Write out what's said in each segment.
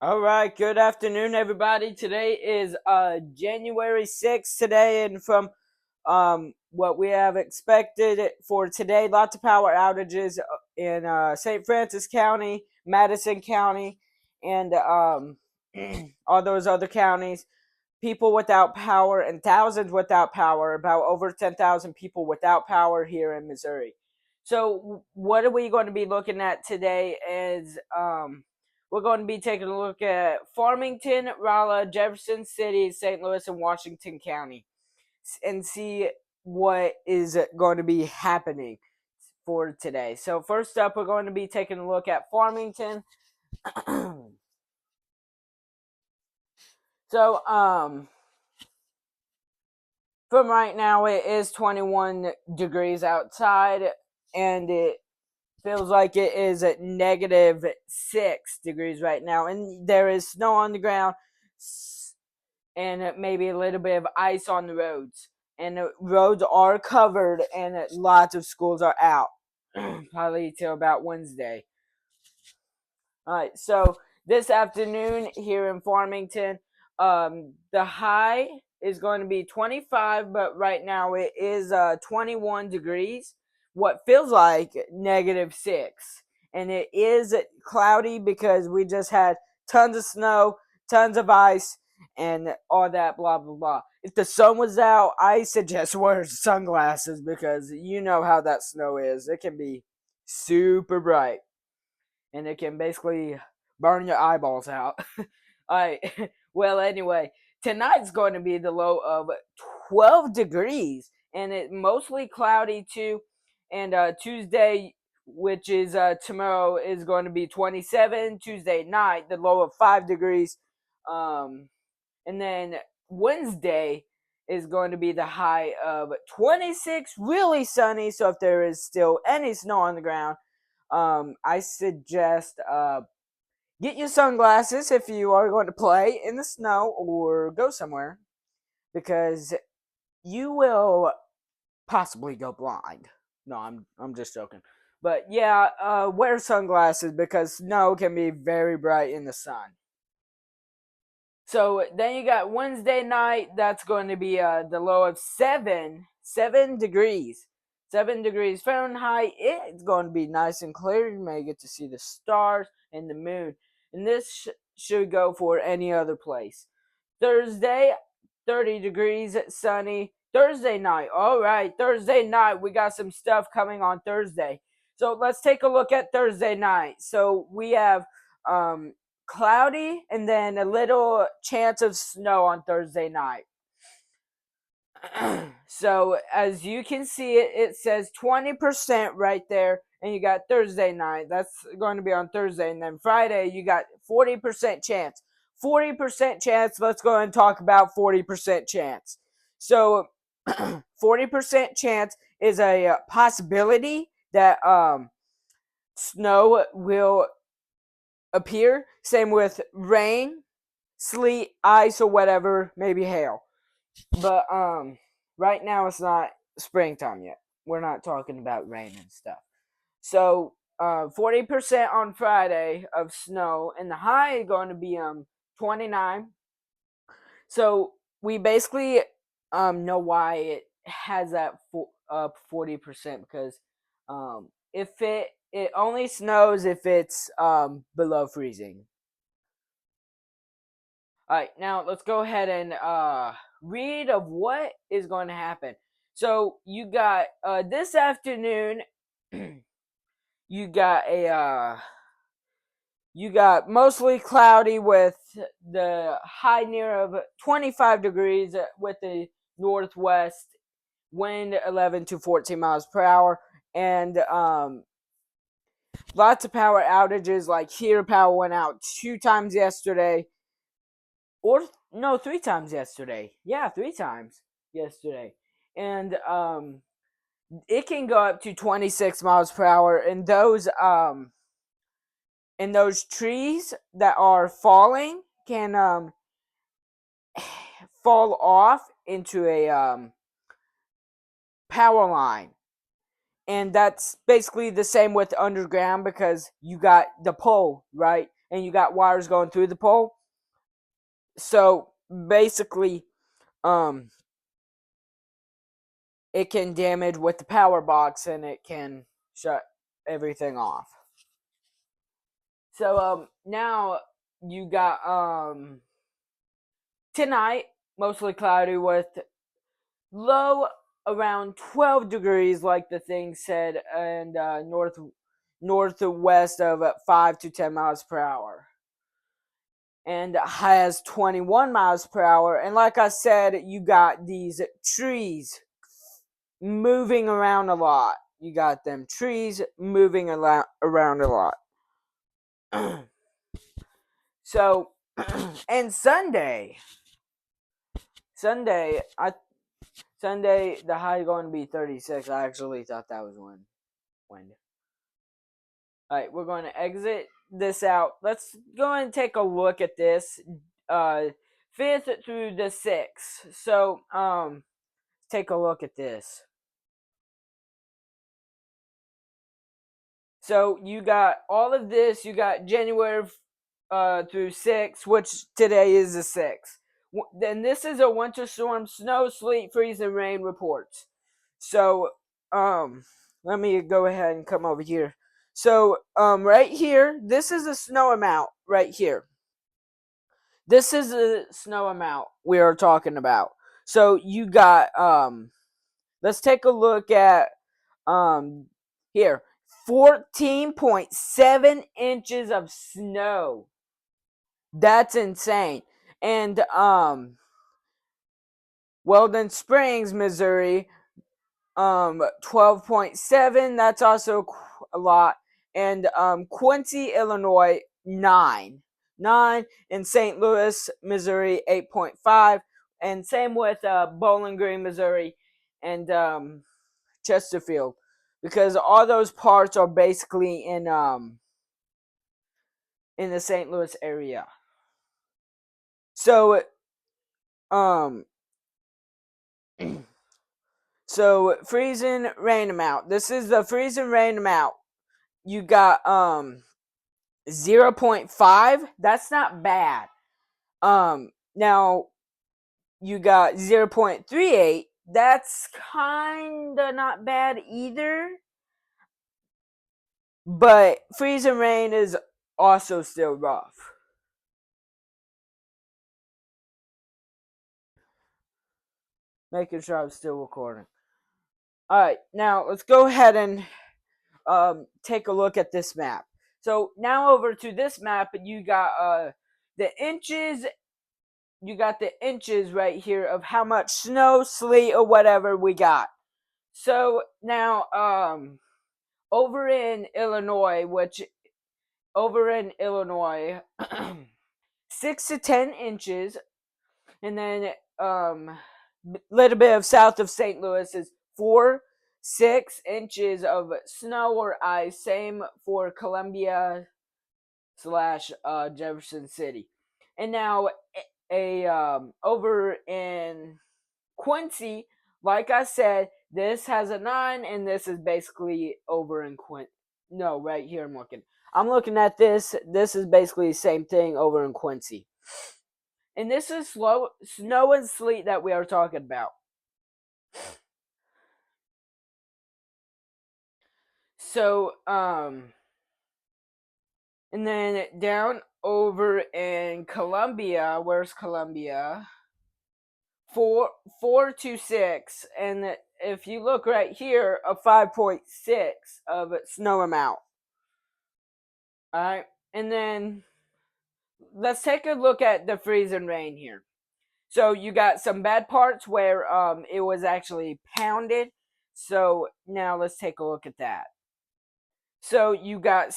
All right, good afternoon, everybody. Today is January 6th today, and from what we have expected for today, lots of power outages in St. Francis County, Madison County, and all those other counties. People without power and thousands without power, about over 10,000 people without power here in Missouri. So, what are we going to be looking at today is we're going to be taking a look at Farmington, Rolla, Jefferson City, St. Louis, and Washington County and see what is going to be happening for today. So, first up, we're going to be taking a look at Farmington. so, from right now, it is 21 degrees outside, and it feels like it is at negative 6 degrees right now, and there is snow on the ground and maybe a little bit of ice on the roads. And the roads are covered, and lots of schools are out, probably till about Wednesday. All right, so this afternoon here in Farmington, the high is going to be 25, but right now it is 21 degrees, what feels like negative 6. And it is cloudy because we just had tons of snow, tons of ice, and all that blah, blah, blah. If the sun was out, I suggest wear sunglasses because you know how that snow is. It can be super bright and it can basically burn your eyeballs out. All right. Well, anyway, tonight's going to be the low of 12 degrees, and it's mostly cloudy too. And Tuesday, which is tomorrow, is going to be 27. Tuesday night, the low of 5 degrees. And then Wednesday is going to be the high of 26, really sunny. So if there is still any snow on the ground, I suggest get your sunglasses if you are going to play in the snow or go somewhere because you will possibly go blind. No, I'm just joking. But yeah, wear sunglasses because snow can be very bright in the sun. So then you got Wednesday night. That's going to be the low of 7 degrees. 7 degrees Fahrenheit. It's going to be nice and clear. You may get to see the stars and the moon. And this should go for any other place. Thursday, 30 degrees, sunny. Thursday night. All right, Thursday night. We got some stuff coming on Thursday. So let's take a look at Thursday night. So we have cloudy and then a little chance of snow on Thursday night. So as you can see, it says 20% right there, and you got Thursday night. That's going to be on Thursday, and then Friday you got 40% chance. 40% chance. Let's go and talk about 40% chance. So 40% chance is a possibility that snow will appear. Same with rain, sleet, ice, or whatever, maybe hail. But right now it's not springtime yet. We're not talking about rain and stuff. So 40% on Friday of snow, and the high is going to be 29. So we basically know why it has that 40% because if it only snows if it's below freezing. All right, now let's go ahead and read of what is going to happen. So you got this afternoon. you got a you got mostly cloudy with the high near of 25 degrees with the northwest wind 11 to 14 miles per hour, and lots of power outages. Like here, power went out 2 times yesterday. Or no, 3 times yesterday. Yeah, 3 times yesterday. And it can go up to 26 miles per hour, and those trees that are falling can fall off into a power line. And that's basically the same with underground because you got the pole, right? and you got wires going through the pole. So basically, it can damage with the power box and it can shut everything off. So now you got tonight mostly cloudy with low around 12 degrees, like the thing said, and northwest of 5 to 10 miles per hour. And has 21 miles per hour. And like I said, you got these trees moving around a lot. You got them trees moving around a lot. So, and Sunday, Sunday, the high going to be 36. I actually thought that was wind. All right, we're going to exit this out. Let's go and take a look at this. 5th through the 6th. So, take a look at this. So you got all of this. You got January through 6th, which today is the 6th. Then this is a winter storm, snow, sleet, freeze, and rain reports. So, let me go ahead and come over here. So, right here, this is the snow amount right here. This is the snow amount we are talking about. So you got let's take a look at here 14.7 inches of snow. That's insane. And Weldon Springs, Missouri, 12.7. That's also a lot. And Quincy, Illinois, 9. In St. Louis, Missouri, 8.5. And same with Bowling Green, Missouri, and Chesterfield, because all those parts are basically in the St. Louis area. So so freezing rain amount. This is the freezing rain amount. You got 0.5. That's not bad. Now you got 0.38. That's kinda not bad either. But freezing rain is also still rough. Making sure I'm still recording. Alright, now let's go ahead and take a look at this map. So now over to this map, you got the inches. You got the inches right here of how much snow, sleet, or whatever we got. So now over in Illinois, 6 to 10 inches, and then little bit of south of St. Louis is 4-6 inches of snow or ice. Same for Columbia / Jefferson City. And now over in Quincy, like I said, this has a 9, and this is basically over in Quincy. No, right here I'm looking at this. This is basically the same thing over in Quincy. And this is snow and sleet that we are talking about. So, and then down over in Columbia, where's Columbia? 4 to 6, and if you look right here, a 5.6 of snow amount. All right, and then let's take a look at the freezing rain here. So you got some bad parts where it was actually pounded. So now let's take a look at that. So you got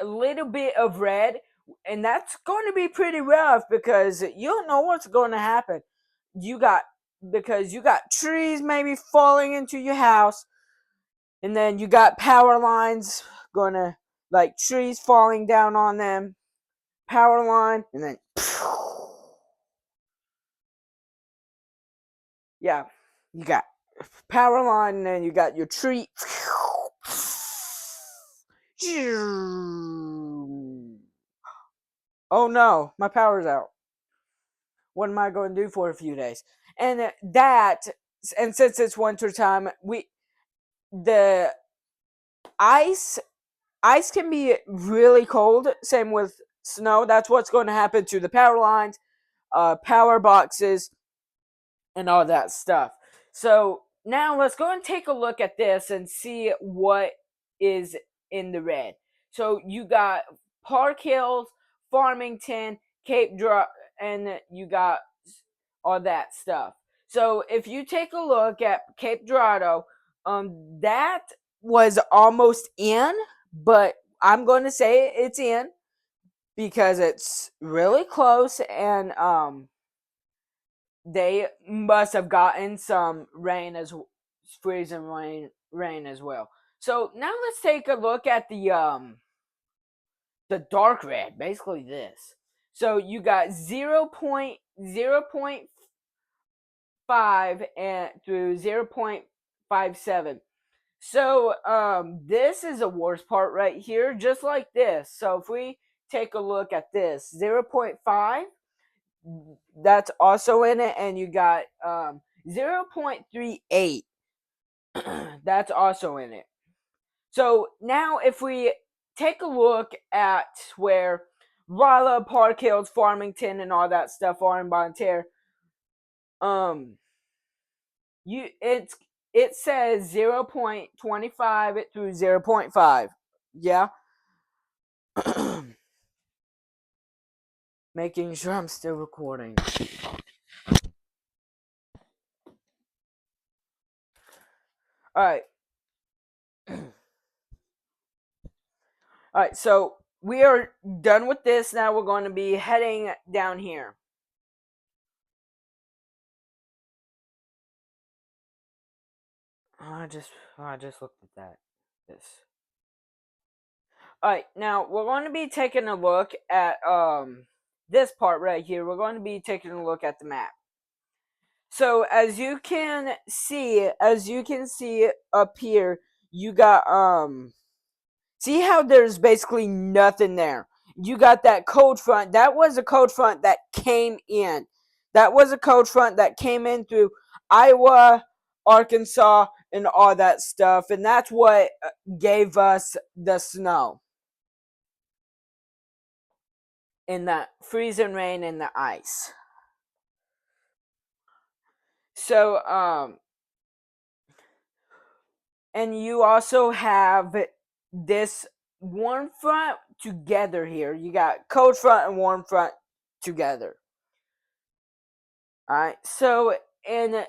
a little bit of red, and that's going to be pretty rough because you don't know what's going to happen. Because you got trees maybe falling into your house, and then you got power lines gonna, like, trees falling down on them, power line, and then yeah, you got power line, and then you got your tree Oh no, my power's out. What am I going to do for a few days? And that, and since it's winter time, the ice ice can be really cold. Same with snow. That's what's going to happen to the power lines, power boxes, and all that stuff. So now let's go and take a look at this and see what is in the red. So you got Park Hills, Farmington, Cape Dry, and you got all that stuff. So if you take a look at Cape Dorado, that was almost in, but I'm going to say it's in because it's really close, and they must have gotten some rain as freezing rain as well. So now let's take a look at the dark red, basically this. So you got 0.5 and through 0.57. So this is the worst part right here, just like this. So if we take a look at this, 0.5, that's also in it, and you got 0.38, that's also in it. So now if we take a look at where Rolla, Park Hills, Farmington, and all that stuff are in Bonne Terre, it says 0.25 through 0.5. Yeah. Making sure I'm still recording. Alright. Alright, so we are done with this. Now we're going to be heading down here. I just looked at that. This. Alright, now we're going to be taking a look at this part right here. We're going to be taking a look at the map. So as you can see up here, you got see how there's basically nothing there. You got that cold front. That was a cold front that came in. That was a cold front that came in through Iowa, Arkansas, and all that stuff. And that's what gave us the snow. And the freezing rain and the ice. So, and you also have this warm front together here. You got cold front and warm front together. Alright, so and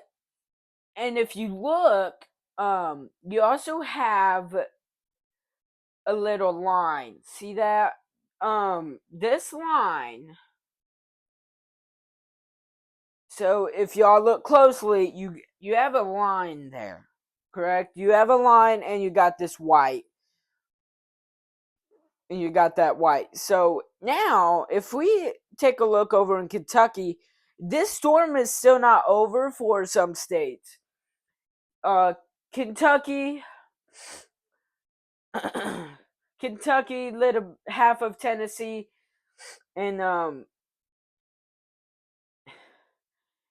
if you look, you also have a little line. See that? This line. So if y'all look closely, you have a line there. Correct? You have a line and you got this white. And you got that white. So now, if we take a look over in Kentucky, this storm is still not over for some states. Kentucky, Kentucky, half of Tennessee, and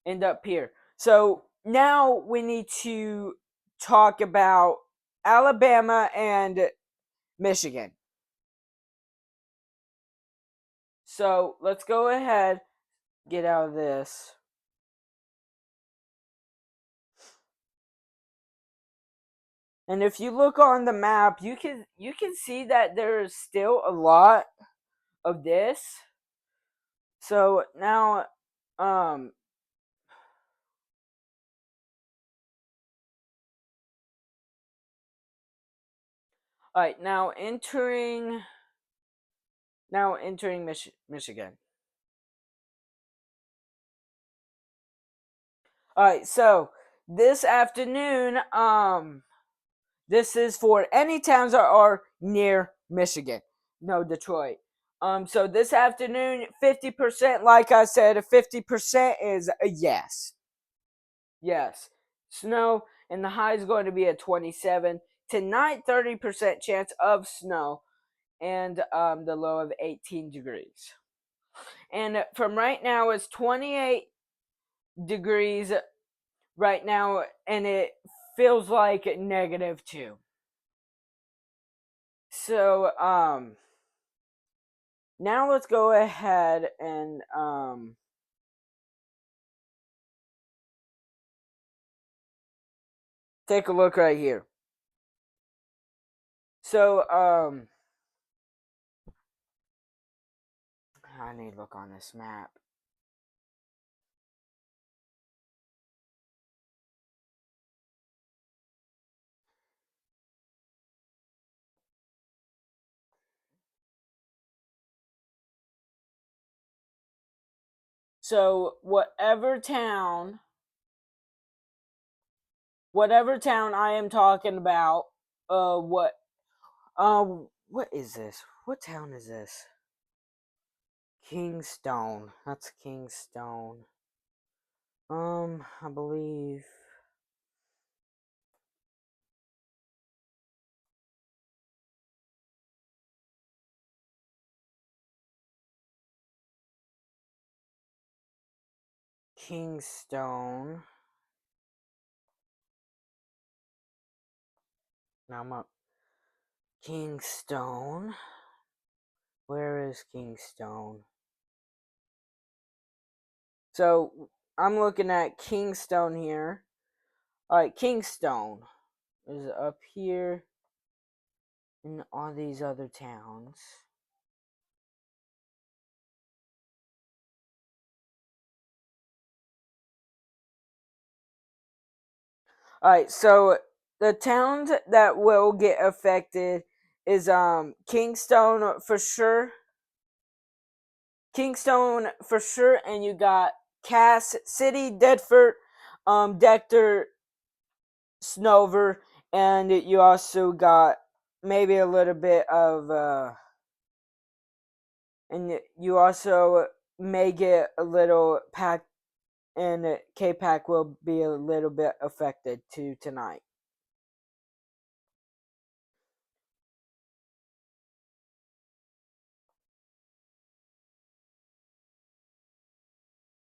end up here. So now we need to talk about Alabama and Michigan. So let's go ahead, get out of this. And if you look on the map, you can see that there's still a lot of this. So now all right, now entering Michigan. All right, so this afternoon, this is for any towns that are near Michigan. No, Detroit. So this afternoon, 50%, like I said, 50% is a yes. Yes. Snow, and the high is going to be at 27. Tonight, 30% chance of snow. and the low of 18 degrees. And from right now, it's 28 degrees right now, and it feels like -2. So, now let's go ahead and, take a look right here. So, I need to look on this map. So, whatever town I am talking about, what is this? What town is this? Kingstone. That's Kingstone. I believe. Kingstone. Now I'm up. Kingstone. Where is Kingstone? So I'm looking at Kingstone here. Alright, Kingstone is up here in all these other towns. Alright, so the towns that will get affected is Kingstone for sure. Kingstone for sure, and you got Cass City, Deptford, Dector, Snover, and you also got maybe a little bit of and you also may get a little pack, and K-Pack will be a little bit affected too tonight.